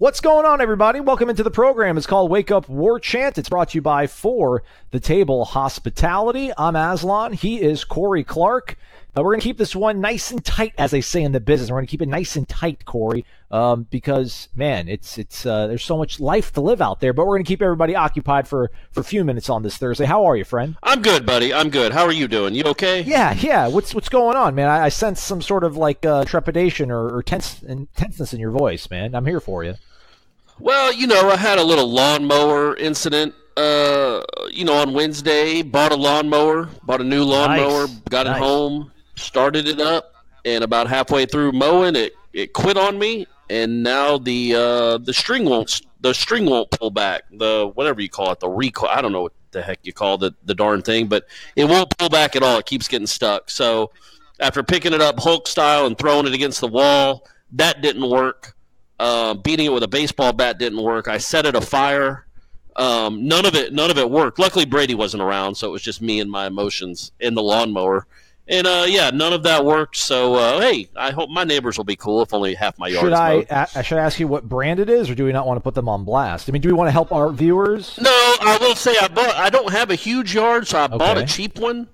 What's going on, everybody? Welcome into the program. It's called Wake Up War Chant. It's brought to you by For the Table Hospitality. I'm Aslan. He is Corey Clark. We're going to keep this one nice and tight, as they say in the business. We're going to keep it nice and tight, Corey, because, man, it's there's so much life to live out there. But we're going to keep everybody occupied for a few minutes on this Thursday. How are you, friend? I'm good, buddy. I'm good. How are you doing? You okay? Yeah. What's going on, man? I sense some sort of like trepidation or tenseness in your voice, man. I'm here for you. Well, I had a little lawnmower incident, on Wednesday. Bought a new lawnmower, got it home, started it up, and about halfway through mowing it quit on me, and now the string won't pull back. The whatever you call it, the recoil. I don't know what the heck you call the darn thing, but it won't pull back at all. It keeps getting stuck. So after picking it up Hulk style and throwing it against the wall, that didn't work. Beating it with a baseball bat didn't work. I set it afire. None of it worked. Luckily, Brady wasn't around, so it was just me and my emotions in the lawnmower. And none of that worked. So hey, I hope my neighbors will be cool if only half my yard is mowed. Should I ask you what brand it is, or do we not want to put them on blast? I mean, do we want to help our viewers? No, I will say I don't have a huge yard, so I bought a cheap one.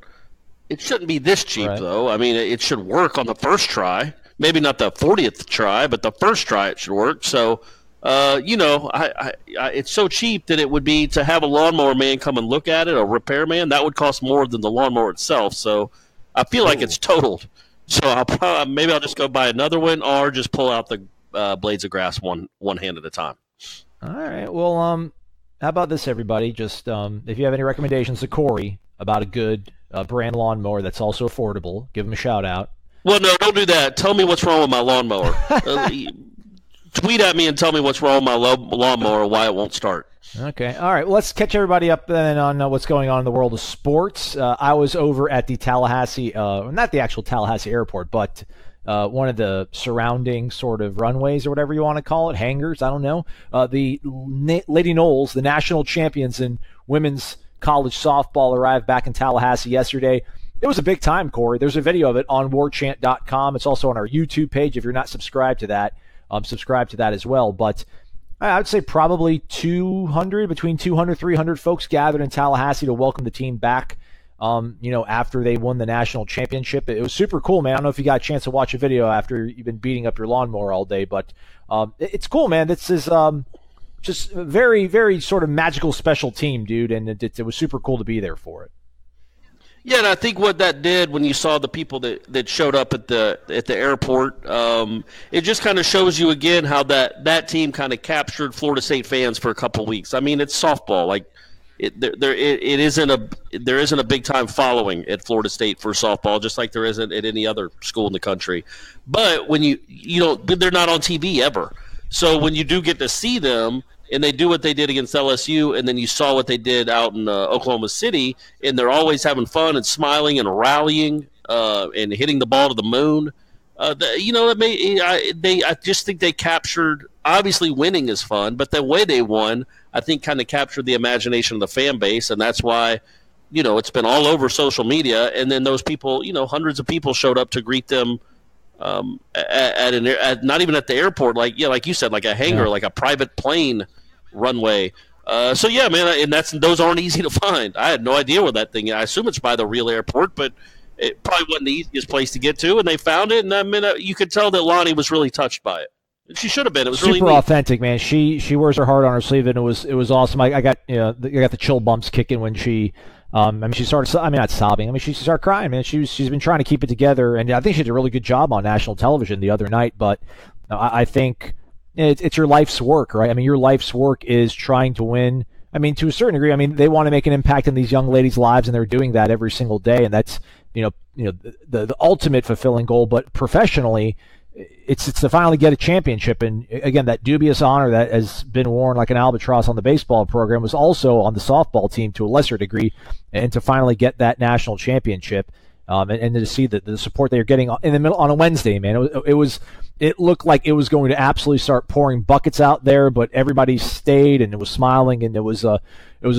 It shouldn't be this cheap though. I mean, it should work on the first try. Maybe not the 40th try, but the first try it should work. So, it's so cheap that it would be to have a lawnmower man come and look at it, a repairman, that would cost more than the lawnmower itself. So I feel like it's totaled. So maybe I'll just go buy another one or just pull out the blades of grass one hand at a time. All right. Well, how about this, everybody? Just if you have any recommendations to Corey about a good brand lawnmower that's also affordable, give him a shout out. Well, no, don't do that. Tell me what's wrong with my lawnmower. Tweet at me and tell me what's wrong with my lawnmower and why it won't start. Okay. All right. Well, let's catch everybody up then on what's going on in the world of sports. I was over at the Tallahassee, not the actual Tallahassee airport, but one of the surrounding sort of runways or whatever you want to call it, hangars, I don't know. The Lady Knowles, the national champions in women's college softball, arrived back in Tallahassee yesterday. It was a big time, Corey. There's a video of it on warchant.com. It's also on our YouTube page. If you're not subscribed to that, subscribe to that as well. But I would say probably between 200, 300 folks gathered in Tallahassee to welcome the team back, after they won the national championship. It was super cool, man. I don't know if you got a chance to watch a video after you've been beating up your lawnmower all day, but it's cool, man. This is just a very, very sort of magical special team, dude, and it was super cool to be there for it. Yeah, and I think what that did when you saw the people that showed up at the airport, it just kind of shows you again how that team kind of captured Florida State fans for a couple of weeks. I mean, it's softball. Like there isn't a big time following at Florida State for softball, just like there isn't at any other school in the country. But when they're not on TV ever. So when you do get to see them, and they do what they did against LSU, and then you saw what they did out in Oklahoma City, and they're always having fun and smiling and rallying and hitting the ball to the moon. I just think they captured. Obviously, winning is fun, but the way they won, I think, kind of captured the imagination of the fan base, and that's why, it's been all over social media. And then those people, hundreds of people showed up to greet them. Not even at the airport, like you said, like a hangar, like a private plane runway. So yeah, man, and those aren't easy to find. I had no idea where that thing. I assume it's by the real airport, but it probably wasn't the easiest place to get to. And they found it, and I mean, you could tell that Lonnie was really touched by it. She should have been. It was super really authentic, man. She wears her heart on her sleeve, and it was awesome. I got the chill bumps kicking when she. She started. Not sobbing. She started crying, man. She's been trying to keep it together, and I think she did a really good job on national television the other night. But I think it's your life's work, right? Your life's work is trying to win. To a certain degree, they want to make an impact in these young ladies' lives, and they're doing that every single day, and that's the ultimate fulfilling goal. But professionally, it's to finally get a championship. And again, that dubious honor that has been worn like an albatross on the baseball program was also on the softball team to a lesser degree, and to finally get that national championship, and to see the support they're getting in the middle on a Wednesday, man. It looked like it was going to absolutely start pouring buckets out there, but everybody stayed and it was smiling, and it was a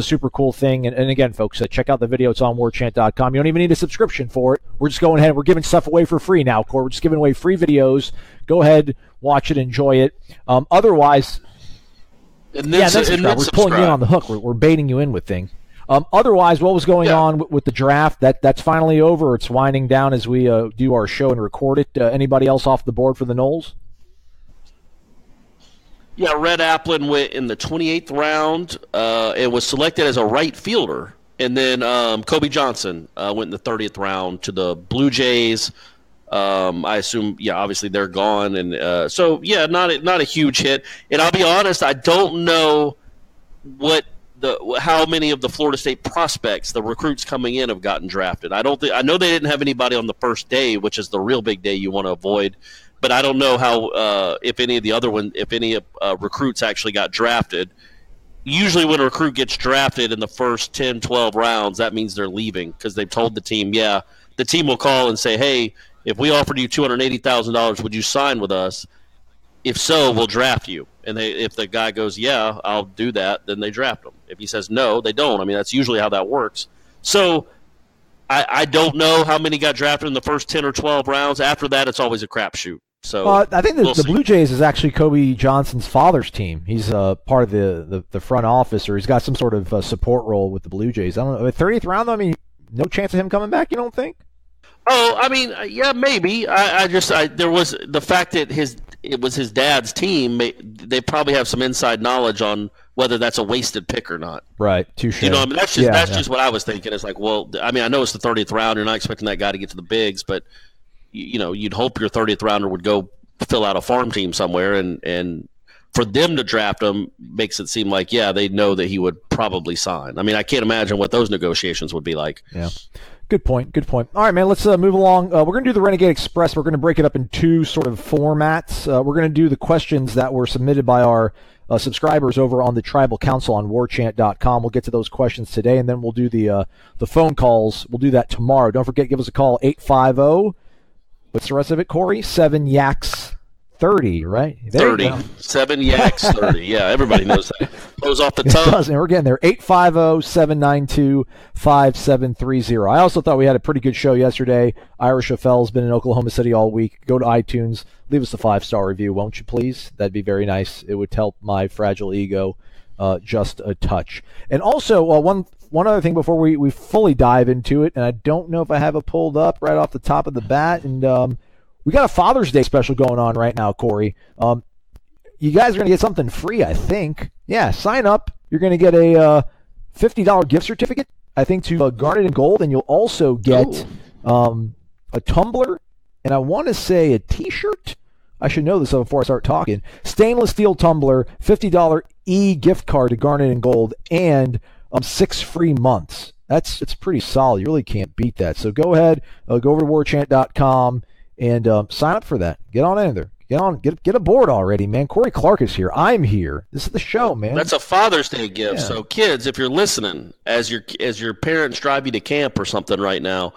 super cool thing. And again, folks, check out the video. It's on warchant.com. You don't even need a subscription for it. We're just going ahead. We're giving stuff away for free now, Corey. We're just giving away free videos. Go ahead, watch it, enjoy it. Otherwise, And then, yeah, then subscribe. We're pulling you in on the hook. We're baiting you in with things. Otherwise, what was going on with the draft? That's finally over. It's winding down as we do our show and record it. Anybody else off the board for the Noles? Yeah, Red Applin went in the 28th round and was selected as a right fielder. And then Kobe Johnson went in the 30th round to the Blue Jays. I assume, obviously they're gone. And not a huge hit. And I'll be honest, I don't know how many of the Florida State prospects, the recruits coming in, have gotten drafted. I know they didn't have anybody on the first day, which is the real big day you want to avoid. But I don't know how if any of the other recruits actually got drafted. Usually when a recruit gets drafted in the first 10, 12 rounds, that means they're leaving because they've told the team, the team will call and say, hey, if we offered you $280,000, would you sign with us? If so, we'll draft you. And if the guy goes, yeah, I'll do that, then they draft him. If he says no, they don't. I mean, that's usually how that works. So I don't know how many got drafted in the first 10 or 12 rounds. After that, it's always a crapshoot. So I think the Blue Jays is actually Kobe Johnson's father's team. He's part of the front office, or he's got some sort of support role with the Blue Jays. I don't know. 30th round, though, I mean, no chance of him coming back, you don't think? Oh, I mean, yeah, maybe. There was the fact that it was his dad's team. They probably have some inside knowledge on whether that's a wasted pick or not. Right. Touche. You know, I mean, that's just what I was thinking. It's like, well, I mean, I know it's the 30th round. You're not expecting that guy to get to the bigs, but you'd hope your 30th rounder would go fill out a farm team somewhere, and for them to draft him makes it seem like, they know that he would probably sign. I mean, I can't imagine what those negotiations would be like. Yeah. Good point. All right, man, let's move along. We're going to do the Renegade Express. We're going to break it up in two sort of formats. We're going to do the questions that were submitted by our subscribers over on the Tribal Council on warchant.com. We'll get to those questions today, and then we'll do the phone calls. We'll do that tomorrow. Don't forget, give us a call, 850. What's the rest of it, Corey? 7 Yaks 30, right? There 30. 7 Yaks 30. Yeah, everybody knows that. Goes off the tongue. It does, and we're getting there. 850-792-5730. I also thought we had a pretty good show yesterday. Ira Schaffel's been in Oklahoma City all week. Go to iTunes. Leave us a 5-star review, won't you, please? That'd be very nice. It would help my fragile ego just a touch. And also, one other thing before we fully dive into it, and I don't know if I have it pulled up right off the top of the bat, and we got a Father's Day special going on right now, Corey. You guys are going to get something free, I think. Yeah, sign up. You're going to get a $50 gift certificate, I think, to Garnet and Gold, and you'll also get a tumbler, and I want to say a T-shirt. I should know this before I start talking. Stainless steel tumbler, $50 e-gift card to Garnet and Gold, and 6 free months. It's pretty solid. You really can't beat that. So go ahead, go over to warchant.com and sign up for that. Get on in there. Get aboard already, man. Corey Clark is here. I'm here. This is the show, man. That's a Father's Day gift. Yeah. So kids, if you're listening, as your parents drive you to camp or something right now,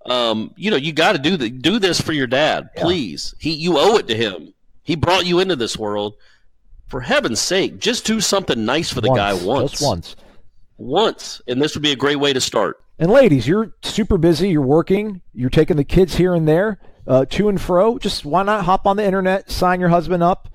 you got to do this for your dad, please. You owe it to him. He brought you into this world. For heaven's sake, just do something nice for the guy once. Just once, and this would be a great way to start. And ladies, you're super busy. You're working. You're taking the kids here and there, to and fro. Just why not hop on the internet, sign your husband up?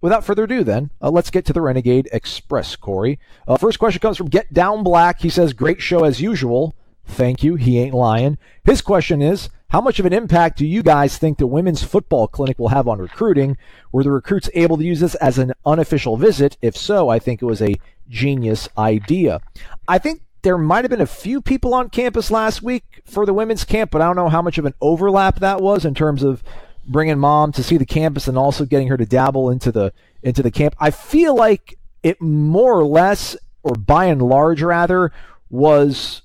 Without further ado, then, let's get to the Renegade Express, Corey. First question comes from Get Down Black. He says, great show as usual. Thank you. He ain't lying. His question is, how much of an impact do you guys think the women's football clinic will have on recruiting? Were the recruits able to use this as an unofficial visit? If so, I think it was a genius idea. I think there might have been a few people on campus last week for the women's camp, but I don't know how much of an overlap that was in terms of bringing mom to see the campus and also getting her to dabble into the camp. I feel like it more or less, or by and large rather, was,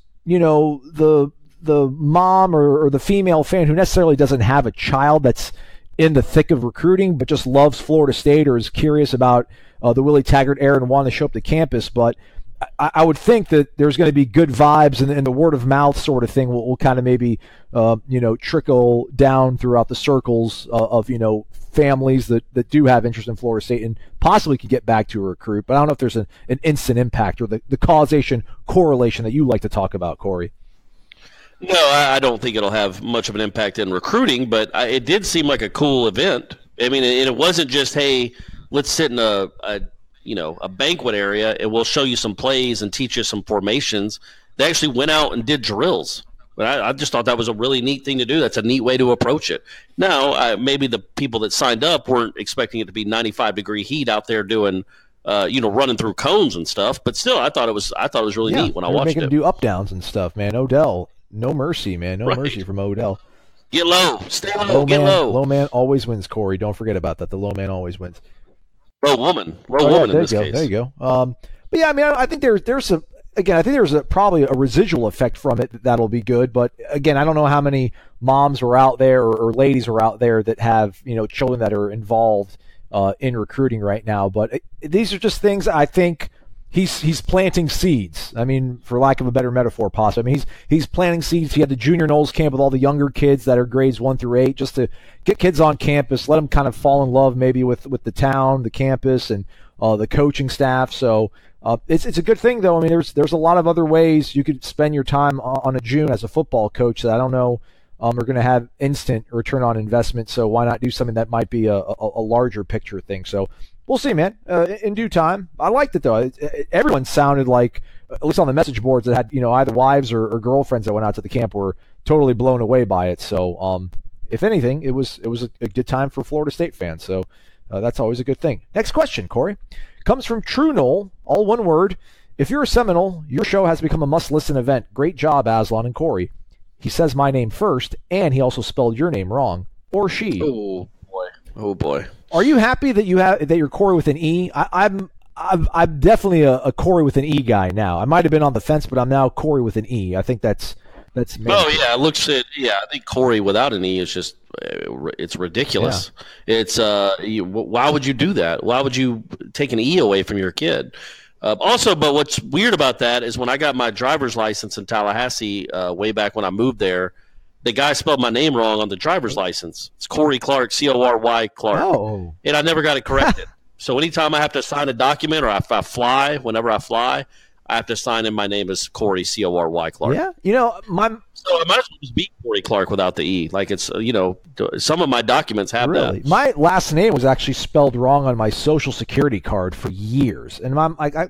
the mom or the female fan who necessarily doesn't have a child that's in the thick of recruiting but just loves Florida State or is curious about the Willie Taggart era and want to show up to campus. But I would think that there's going to be good vibes and the word of mouth sort of thing will kind of maybe trickle down throughout the circles of families that do have interest in Florida State and possibly could get back to a recruit. But I don't know if there's an instant impact or the causation correlation that you like to talk about, Corey. No, I don't think it'll have much of an impact in recruiting, but it did seem like a cool event. I mean, it wasn't just, hey, let's sit in a a banquet area, and we'll show you some plays and teach you some formations. They actually went out and did drills. But I just thought that was a really neat thing to do. That's a neat way to approach it. Now, maybe the people that signed up weren't expecting it to be 95-degree heat out there doing, running through cones and stuff. But still, I thought it was really neat when I watched it. Making them do up downs and stuff, man. Odell, no mercy, man. No mercy from Odell. Get low, stay low, get low. Low man always wins, Corey. Don't forget about that. The low man always wins. Low woman in this case. There you go. But yeah, I mean, I think there's a. Again, I think there's probably a residual effect from it that'll be good. But again, I don't know how many moms are out there or ladies are out there that have children that are involved in recruiting right now. But these are just things I think he's planting seeds. I mean, for lack of a better metaphor, possibly. I mean, he's planting seeds. He had the junior Knowles camp with all the younger kids that are grades 1 through 8, just to get kids on campus, let them kind of fall in love maybe with the town, the campus, and the coaching staff. So. It's a good thing, though. I mean, there's a lot of other ways you could spend your time on a June as a football coach that I don't know are going to have instant return on investment. So why not do something that might be a larger picture thing? So we'll see, man. In due time. I liked it, though. Everyone sounded like, at least on the message boards that had either wives or girlfriends that went out to the camp, were totally blown away by it. So if anything, it was a good time for Florida State fans. So that's always a good thing. Next question, Corey. Comes from True Knoll, all one word. If you're a Seminole, your show has become a must-listen event. Great job, Aslan and Corey. He says my name first, and he also spelled your name wrong. Or she. Oh boy. Are you happy that you're Corey with an E? I'm definitely a Corey with an E guy now. I might have been on the fence, but I'm now Corey with an E. I think that's amazing. Oh yeah, I think Corey without an E is just it's ridiculous. Yeah. It's why would you do that? Why would you take an E away from your kid? Also, but what's weird about that is when I got my driver's license in Tallahassee way back when I moved there, the guy spelled my name wrong on the driver's license. It's Corey Clark, Cory Clark. Oh. And I never got it corrected. So anytime I have to sign a document, or if I fly, whenever I fly, I have to sign in my name as Corey, Cory Clark. Yeah, So I might as well just be Corey Clark without the E. Like it's, some of my documents have that. My last name was actually spelled wrong on my Social Security card for years, and I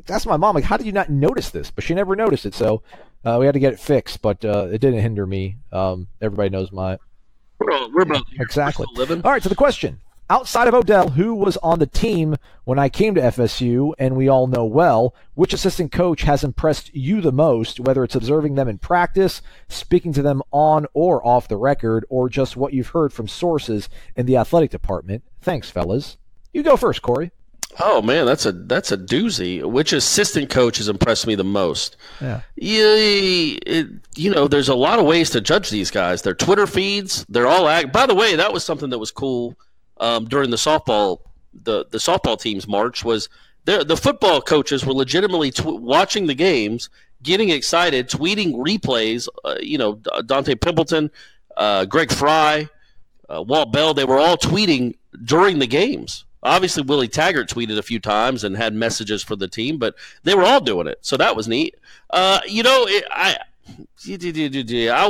asked my mom, like, how did you not notice this? But she never noticed it, so we had to get it fixed. But it didn't hinder me. Everybody knows my. We're both here. Exactly. We're still living. All right. So the question. Outside of Odell, who was on the team when I came to FSU, and we all know well, which assistant coach has impressed you the most, whether it's observing them in practice, speaking to them on or off the record, or just what you've heard from sources in the athletic department? Thanks, fellas. You go first, Corey. Oh, man, that's a doozy. Which assistant coach has impressed me the most? Yeah. There's a lot of ways to judge these guys. Their Twitter feeds, they're all by the way, that was something that was cool. During the softball team's march, was the football coaches were legitimately watching the games, getting excited, tweeting replays. Dante Pimpleton, Greg Fry, Walt Bell, they were all tweeting during the games. Obviously, Willie Taggart tweeted a few times and had messages for the team, but they were all doing it, so that was neat. I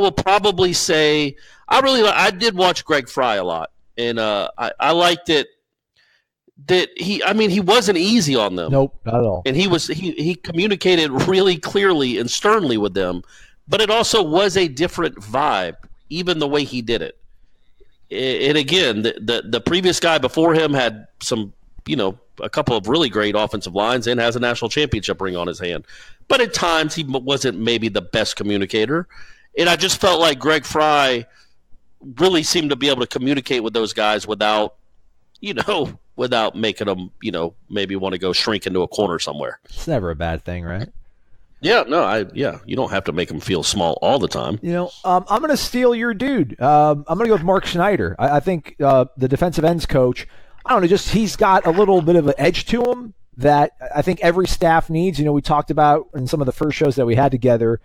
will probably say I did watch Greg Fry a lot. And I liked it that he wasn't easy on them. Nope, not at all. And he communicated really clearly and sternly with them, but it also was a different vibe, even the way he did it. And again, the previous guy before him had some, a couple of really great offensive lines and has a national championship ring on his hand. But at times he wasn't maybe the best communicator. And I just felt like Greg Fry really seemed to be able to communicate with those guys without making them, maybe want to go shrink into a corner somewhere. It's never a bad thing, right? Yeah, no, you don't have to make them feel small all the time. I'm going to steal your dude. I'm going to go with Mark Schneider. I think the defensive ends coach, I don't know, just he's got a little bit of an edge to him that I think every staff needs. We talked about in some of the first shows that we had together,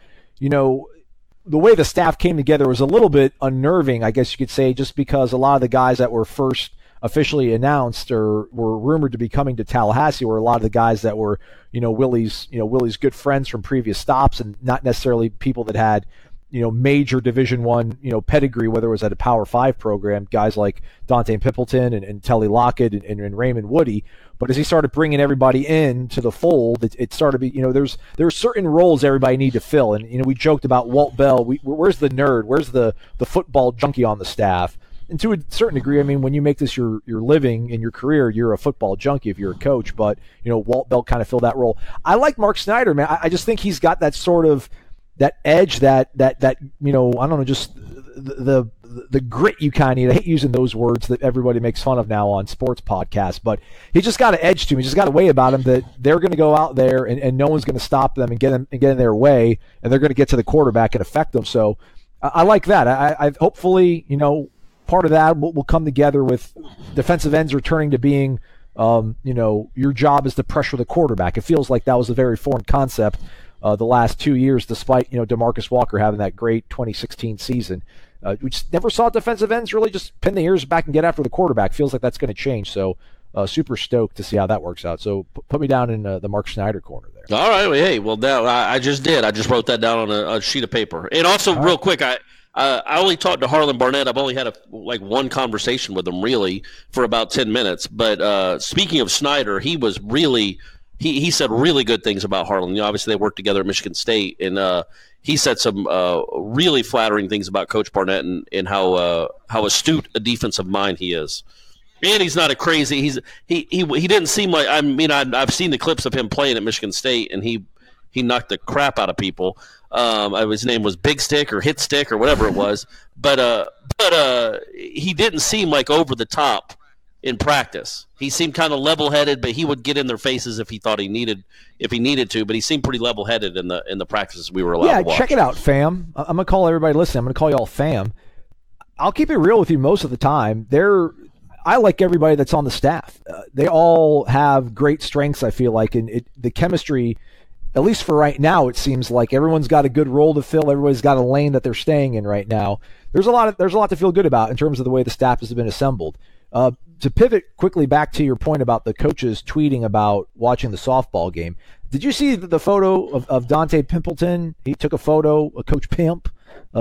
the way the staff came together was a little bit unnerving, I guess you could say, just because a lot of the guys that were first officially announced or were rumored to be coming to Tallahassee were a lot of the guys that were, Willie's good friends from previous stops, and not necessarily people that had, major Division I, pedigree, whether it was at a Power 5 program, guys like Dante Pimpleton and Telly Lockett and Raymond Woody. But as he started bringing everybody in to the fold, it started to be, there's certain roles everybody need to fill. And, we joked about Walt Bell. Where's the nerd? Where's the football junkie on the staff? And to a certain degree, I mean, when you make this your living in your career, you're a football junkie if you're a coach. But, Walt Bell kind of filled that role. I like Mark Snyder, man. I just think he's got that sort of that edge, that I don't know, just the grit you kind of need. I hate using those words that everybody makes fun of now on sports podcasts, but he just got an edge to him. He just got a way about him that they're going to go out there and no one's going to stop them and get in their way, and they're going to get to the quarterback and affect them. So I like that. I hopefully, part of that will come together with defensive ends returning to being, your job is to pressure the quarterback. It feels like that was a very foreign concept the last 2 years, despite, DeMarcus Walker having that great 2016 season. We just never saw defensive ends really just pin the ears back and get after the quarterback. Feels like that's going to change. So super stoked to see how that works out. So put me down in the Mark Schneider corner there. All right. Well, hey, now I just did. I just wrote that down on a sheet of paper. And also, real quick, I only talked to Harlan Barnett. I've only had one conversation with him really for about 10 minutes. But speaking of Snyder, he was really he said really good things about Harlan. Obviously they worked together at Michigan State, and he said some really flattering things about Coach Barnett and how astute a defensive mind he is. And he's not a crazy. He didn't seem like. I mean, I've seen the clips of him playing at Michigan State, and he knocked the crap out of people. His name was Big Stick or Hit Stick or whatever it was, but he didn't seem like over the top in practice. He seemed kind of level-headed, but he would get in their faces if he needed to. But he seemed pretty level-headed in the practices we were allowed to watch. Yeah, check it out, fam. I'm gonna call everybody listening. I'm gonna call y'all fam. I'll keep it real with you most of the time. I like everybody that's on the staff. They all have great strengths, I feel like, and the chemistry, at least for right now, it seems like everyone's got a good role to fill. Everybody's got a lane that they're staying in right now. There's a lot to feel good about in terms of the way the staff has been assembled. To pivot quickly back to your point about the coaches tweeting about watching the softball game, did you see the photo of Dante Pimpleton? He took a photo, Coach Pimp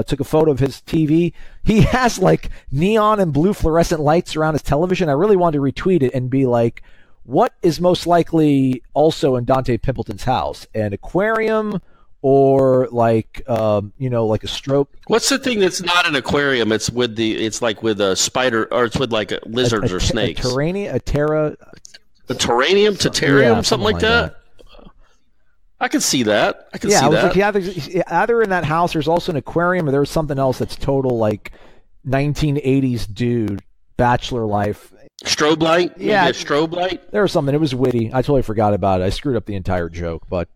took a photo of his TV. He has like neon and blue fluorescent lights around his television. I really wanted to retweet it and be like, what is most likely also in Dante Pimpleton's house? An aquarium or like like a strobe? What's the thing that's not an aquarium? It's with a spider, or it's with like lizards or snakes. A terrarium, something like that. I can see that. I see that. Like either in that house, there's also an aquarium, or there's something else that's total like 1980s dude, bachelor life. Strobe light? Yeah. Maybe a strobe light? There was something. It was witty. I totally forgot about it. I screwed up the entire joke, but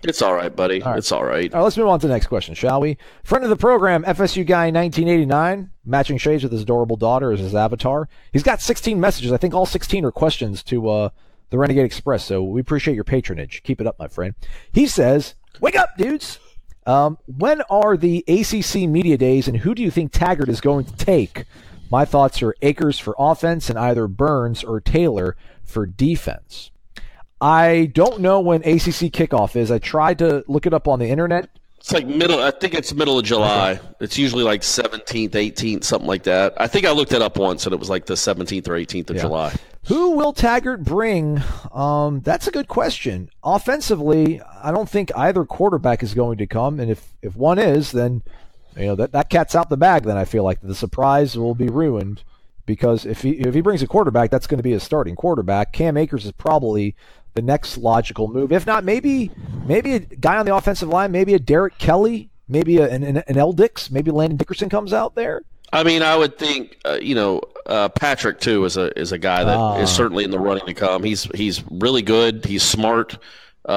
it's all right, buddy. All right. It's all right. All right, let's move on to the next question, shall we? Friend of the program, FSU guy 1989, matching shades with his adorable daughter as his avatar. He's got 16 messages. I think all 16 are questions to the Renegade Express, so we appreciate your patronage. Keep it up, my friend. He says, wake up, dudes. When are the ACC media days, and who do you think Taggart is going to take? My thoughts are Akers for offense and either Burns or Taylor for defense. I don't know when ACC kickoff is. I tried to look it up on the internet. It's like I think it's middle of July. Okay. It's usually like 17th, 18th, something like that. I think I looked it up once, and it was like the 17th or 18th of July. Who will Taggart bring? That's a good question. Offensively, I don't think either quarterback is going to come, and if one is, then that cat's out the bag. Then I feel like the surprise will be ruined, because if he brings a quarterback, that's going to be a starting quarterback. Cam Akers is probably the next logical move. If not, maybe a guy on the offensive line, maybe a Derek Kelly, maybe an L. Dix, maybe Landon Dickerson comes out there. I mean, I would think, Patrick too is a guy that is certainly in the running to come. He's really good. He's smart. He's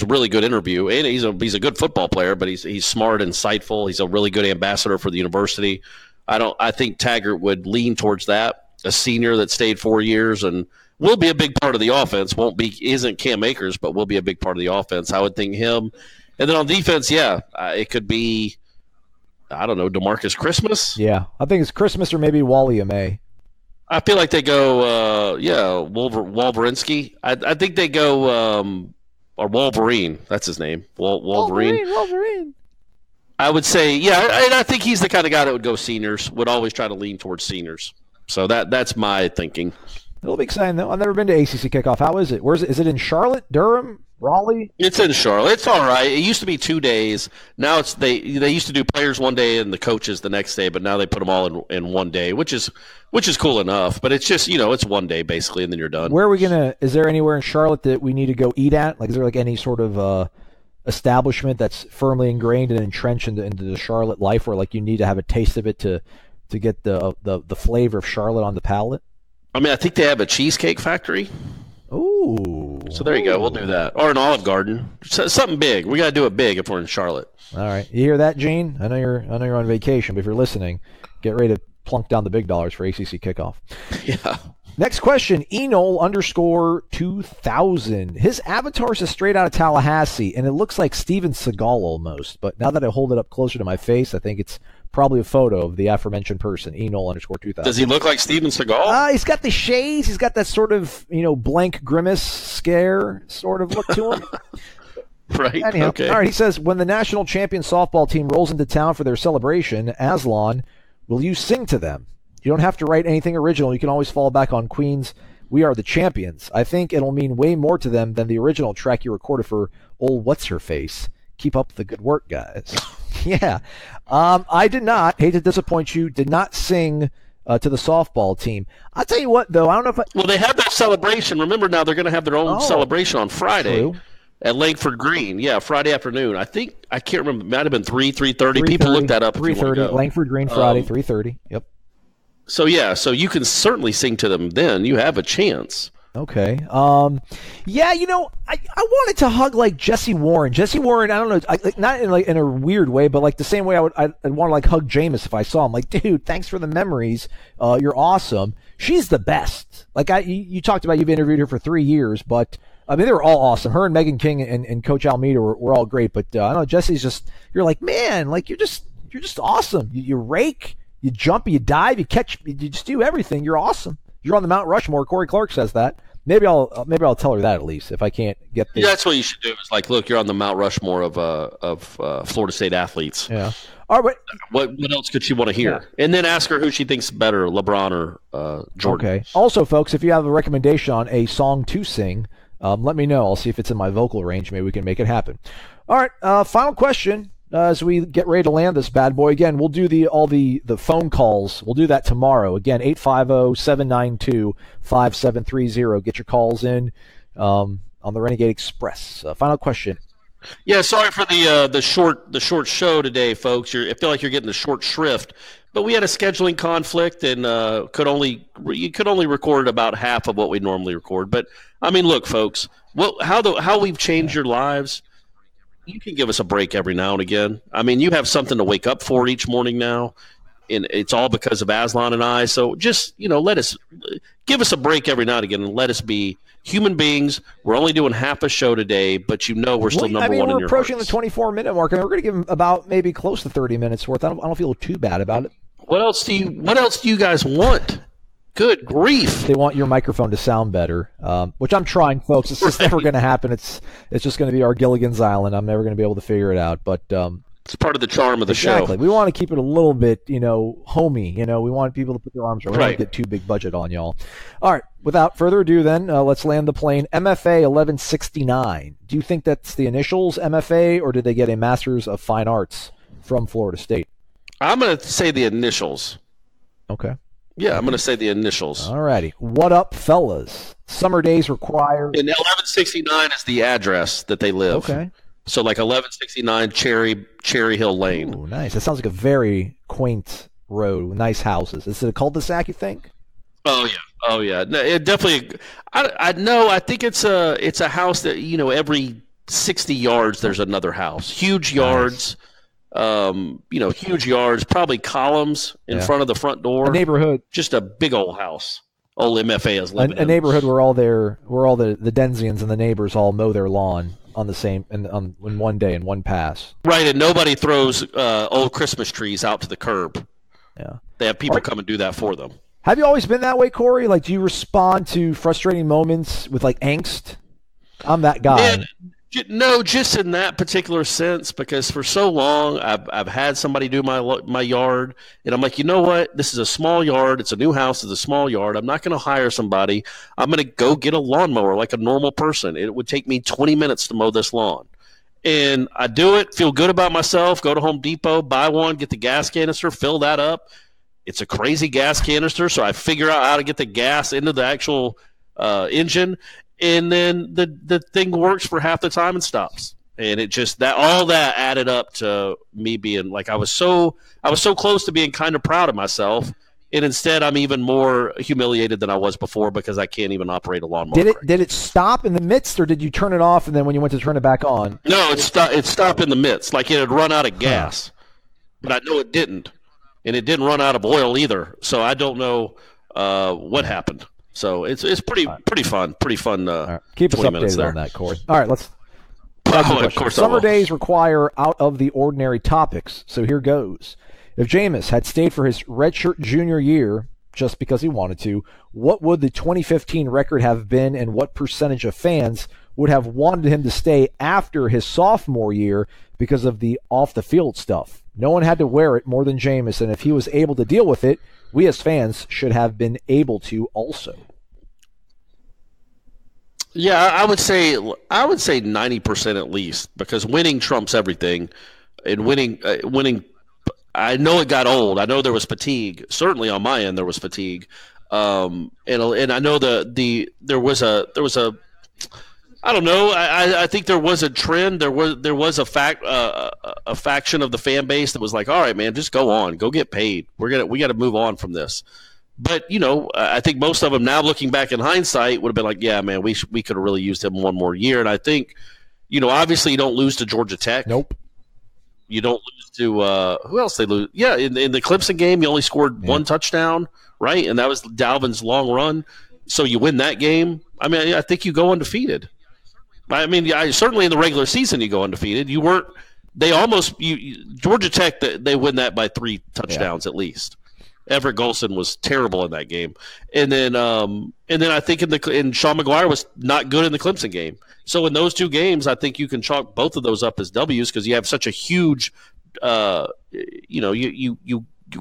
a really good interview, and he's a good football player. But he's smart, insightful. He's a really good ambassador for the university. I think Taggart would lean towards that. A senior that stayed 4 years and will be a big part of the offense. Isn't Cam Akers, but will be a big part of the offense. I would think him, and then on defense, it could be. I don't know, DeMarcus Christmas? Yeah, I think it's Christmas or maybe Wally May. I feel like they go, Wolverinsky. I think they go, or Wolverine. That's his name. Wolverine. I would say, and I think he's the kind of guy that would go seniors, would always try to lean towards seniors. So that's my thinking. It'll be exciting, though. I've never been to ACC kickoff. How is it? Where is it? Is it in Charlotte, Durham, Raleigh? It's in Charlotte. It's all right. It used to be 2 days. Now they used to do players one day and the coaches the next day, but now they put them all in one day, which is cool enough. But it's just, it's one day basically, and then you're done. Where are we gonna? Is there anywhere in Charlotte that we need to go eat at? Like, is there like any sort of establishment that's firmly ingrained and entrenched into the Charlotte life, where like you need to have a taste of it to get the flavor of Charlotte on the palate? I mean, I think they have a cheesecake factory. Ooh. So there you go. We'll do that. Or an Olive Garden. Something big. We got to do it big if we're in Charlotte. All right. You hear that, Gene? I know you're on vacation, but if you're listening, get ready to plunk down the big dollars for ACC kickoff. Yeah. Next question, Enol_2000. His avatar is straight out of Tallahassee, and it looks like Steven Seagal almost. But now that I hold it up closer to my face, I think it's probably a photo of the aforementioned person, Enol_2000. Does he look like Steven Seagal? He's got the shades. He's got that sort of, blank grimace scare sort of look to him. Right. Anyhow, okay. All right. He says, when the national champion softball team rolls into town for their celebration, Aslan, will you sing to them? You don't have to write anything original. You can always fall back on Queen's We Are the Champions. I think it'll mean way more to them than the original track you recorded for old What's-Her-Face. Keep up the good work, guys. Yeah. I did not, hate to disappoint you, did not sing to the softball team. I'll tell you what, though, I don't know if Well, they have that celebration. Remember now they're going to have their own celebration on Friday. True. At Langford Green, Friday afternoon. I can't remember. It might have been 3:30. People look that up. 3:30. Langford Green Friday, 3:30. Yep. So you can certainly sing to them then. You have a chance. Okay. I wanted to hug like Jesse Warren. Jesse Warren, I don't know, not in a weird way, but like the same way I'd want to like hug Jameis if I saw him. Like, dude, thanks for the memories. You're awesome. She's the best. Like you talked about, you've interviewed her for 3 years, but I mean, they were all awesome. Her and Megan King and Coach Almeida were all great. But I don't know, Jesse's just, you're like, man, like you're just awesome. You rake, you jump, you dive, you catch, you just do everything. You're awesome. You're on the Mount Rushmore. Corey Clark says that. Maybe I'll tell her that at least if I can't get the. Yeah, that's what you should do. Is like, look, you're on the Mount Rushmore of Florida State athletes. Yeah. All right. What else could she want to hear? Yeah. And then ask her who she thinks better, LeBron or Jordan. Okay. Also, folks, if you have a recommendation on a song to sing, let me know. I'll see if it's in my vocal range. Maybe we can make it happen. All right. Final question. As we get ready to land this bad boy, again, we'll do all the phone calls. We'll do that tomorrow. Again, 850-792-5730. Get your calls in on the Renegade Express. Final question. Yeah, sorry for the short show today, folks. I feel like you're getting the short shrift, but we had a scheduling conflict and could only record about half of what we normally record. But I mean, look, folks, how we've changed your lives. You can give us a break every now and again. I mean, you have something to wake up for each morning now, and it's all because of Aslan and I. So just, give us a break every now and again and let us be human beings. We're only doing half a show today, but we're still number one in your hearts. We're approaching the 24-minute mark, and we're going to give them about maybe close to 30 minutes worth. I don't feel too bad about it. What else do you guys want? Good grief. They want your microphone to sound better, which I'm trying, folks. It's just never going to happen. It's just going to be our Gilligan's Island. I'm never going to be able to figure it out. But it's part of the charm of the show. Exactly. We want to keep it a little bit, homey. We want people to put their arms around. We don't get too big budget on y'all. All right. Without further ado, then, let's land the plane. MFA 1169. Do you think that's the initials, MFA, or did they get a Master's of Fine Arts from Florida State? I'm going to say the initials. Okay. Yeah, I'm going to say the initials. All righty. What up, fellas? Summer days require. And 1169 is the address that they live. Okay. So like 1169 Cherry Hill Lane. Ooh, nice. That sounds like a very quaint road with nice houses. Is it a cul-de-sac, you think? Oh yeah. No, it definitely. I think it's a house that every 60 yards there's another house. Huge yards. Nice. Huge yards, probably columns in front of the front door. A neighborhood. Just a big old house. Old MFA is living in. A neighborhood where all the Denzians and the neighbors all mow their lawn on the same in one day in one pass. Right, and nobody throws old Christmas trees out to the curb. Yeah. They have people come and do that for them. Have you always been that way, Corey? Like, do you respond to frustrating moments with like angst? I'm that guy. Man, No, just in that particular sense, because for so long I've had somebody do my yard, and I'm like, you know what? This is a small yard. It's a new house. It's a small yard. I'm not going to hire somebody. I'm going to go get a lawnmower like a normal person. It would take me 20 minutes to mow this lawn. And I do it, feel good about myself, go to Home Depot, buy one, get the gas canister, fill that up. It's a crazy gas canister, so I figure out how to get the gas into the actual engine. And then the thing works for half the time and stops. And it just all that added up to me being like I was so close to being kind of proud of myself, and instead I'm even more humiliated than I was before because I can't even operate a lawnmower. Did it stop in the midst, or did you turn it off and then when you went to turn it back on? No, it stopped in the midst, like it had run out of gas, but I know it didn't, and it didn't run out of oil either. So I don't know what happened. So it's pretty fun. Right. Keep us updated there on that, Corey. All right, let's. Of course, Summer days require out of the ordinary topics, so here goes. If Jameis had stayed for his redshirt junior year just because he wanted to, what would the 2015 record have been, and what percentage of fans would have wanted him to stay after his sophomore year because of the off-the-field stuff? No one had to wear it more than Jameis, and if he was able to deal with it, we as fans should have been able to also. Yeah, I would say 90% at least, because winning trumps everything, and winning. I know it got old. I know there was fatigue. Certainly on my end, there was fatigue, and I know there was a. I don't know. I think there was a trend. There was a faction of the fan base that was like, all right, man, just go on, go get paid. We got to move on from this. But I think most of them now, looking back in hindsight, would have been like, yeah, man, we could have really used him one more year. And I think, obviously you don't lose to Georgia Tech. Nope. You don't lose to who else they lose? Yeah, in the Clemson game, you only scored one touchdown, right? And that was Dalvin's long run. So you win that game. I mean, I think you go undefeated. I mean, certainly in the regular season you go undefeated. You weren't. They almost Georgia Tech. They win that by 3 touchdowns at least. Everett Golson was terrible in that game, and then I think and Sean McGuire was not good in the Clemson game. So in those 2 games, I think you can chalk both of those up as W's because you have such a huge, you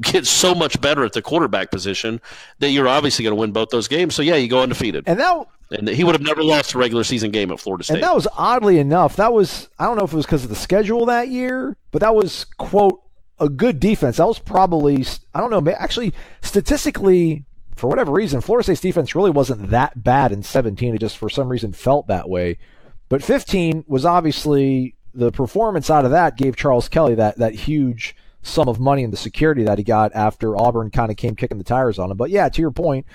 get so much better at the quarterback position that you're obviously going to win both those games. So yeah, you go undefeated. And he would have never lost a regular season game at Florida State. And that was oddly enough. I don't know if it was because of the schedule that year, but that was, quote, a good defense. That was probably, I don't know, actually statistically, for whatever reason, Florida State's defense really wasn't that bad in 17. It just for some reason felt that way. But 15 was obviously, the performance out of that gave Charles Kelly that huge sum of money and the security that he got after Auburn kind of came kicking the tires on him. But yeah, to your point,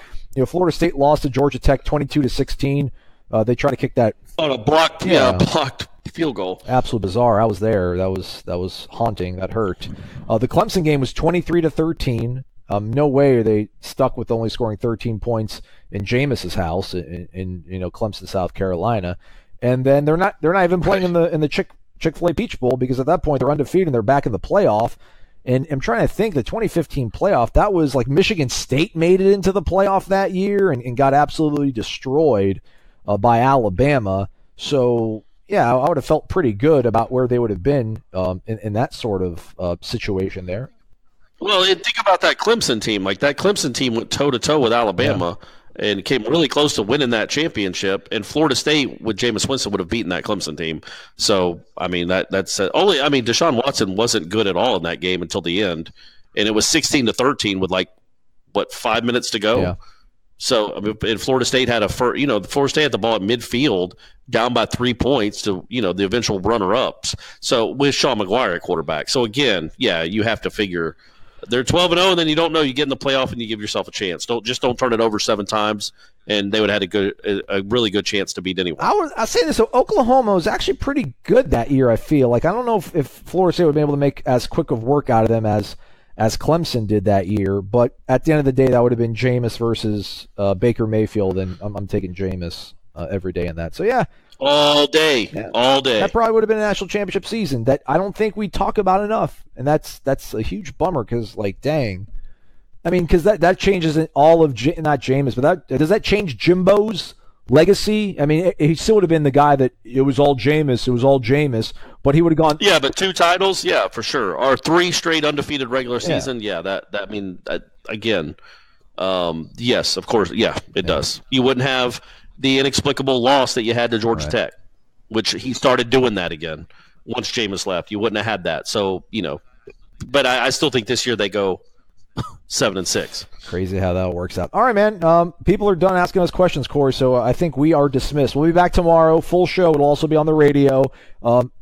Florida State lost to Georgia Tech 22-16. They tried to kick that on a blocked field goal. Absolutely bizarre. I was there. That was haunting. That hurt. The Clemson game was 23-13. No way are they stuck with only scoring 13 points in Jameis's house in Clemson, South Carolina. And then they're not even playing in the Chick-fil-A Peach Bowl because at that point they're undefeated and they're back in the playoff. And I'm trying to think, the 2015 playoff, that was like Michigan State made it into the playoff that year and got absolutely destroyed by Alabama. So, yeah, I would have felt pretty good about where they would have been in that sort of situation there. Well, and think about that Clemson team. Like, that Clemson team went toe-to-toe with Alabama and came really close to winning that championship. And Florida State, with Jameis Winston, would have beaten that Clemson team. So, I mean, Deshaun Watson wasn't good at all in that game until the end. And it was 16-13 with, 5 minutes to go? Yeah. So, I mean, and Florida State had Florida State had the ball at midfield, down by 3 points to, the eventual runner-ups. So, with Sean McGuire at quarterback. So, again, yeah, you have to figure – they're 12-0, and then you don't know. You get in the playoff, and you give yourself a chance. Don't turn it over 7 times, and they would have had a really good chance to beat anyone. I say this. So Oklahoma was actually pretty good that year. I feel like I don't know if Florida State would be able to make as quick of work out of them as Clemson did that year. But at the end of the day, that would have been Jameis versus Baker Mayfield, and I'm taking Jameis every day in that. So yeah. All day. That probably would have been a national championship season that I don't think we talk about enough, and that's a huge bummer because, dang, I mean, because that changes all of not Jameis, but does that change Jimbo's legacy, I mean, he still would have been the guy that it was all Jameis, but he would have gone. Yeah, but 2 titles, yeah, for sure. Or 3 straight undefeated regular season, yeah. Again, yes, of course, yeah, it does. You wouldn't have the inexplicable loss that you had to Georgia Tech, which he started doing that again once Jameis left. You wouldn't have had that. So, but I still think this year they go 7-6. Crazy how that works out. All right, man. People are done asking us questions, Corey, so I think we are dismissed. We'll be back tomorrow. Full show. It'll also be on the radio.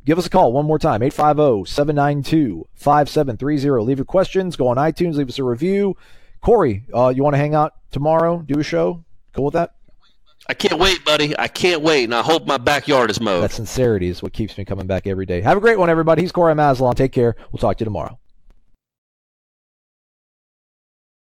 Give us a call one more time, 850-792-5730. Leave your questions. Go on iTunes. Leave us a review. Corey, you want to hang out tomorrow, do a show? Cool with that? I can't wait, buddy. I can't wait, and I hope my backyard is mowed. That sincerity is what keeps me coming back every day. Have a great one, everybody. He's Corey Maslon. Take care. We'll talk to you tomorrow.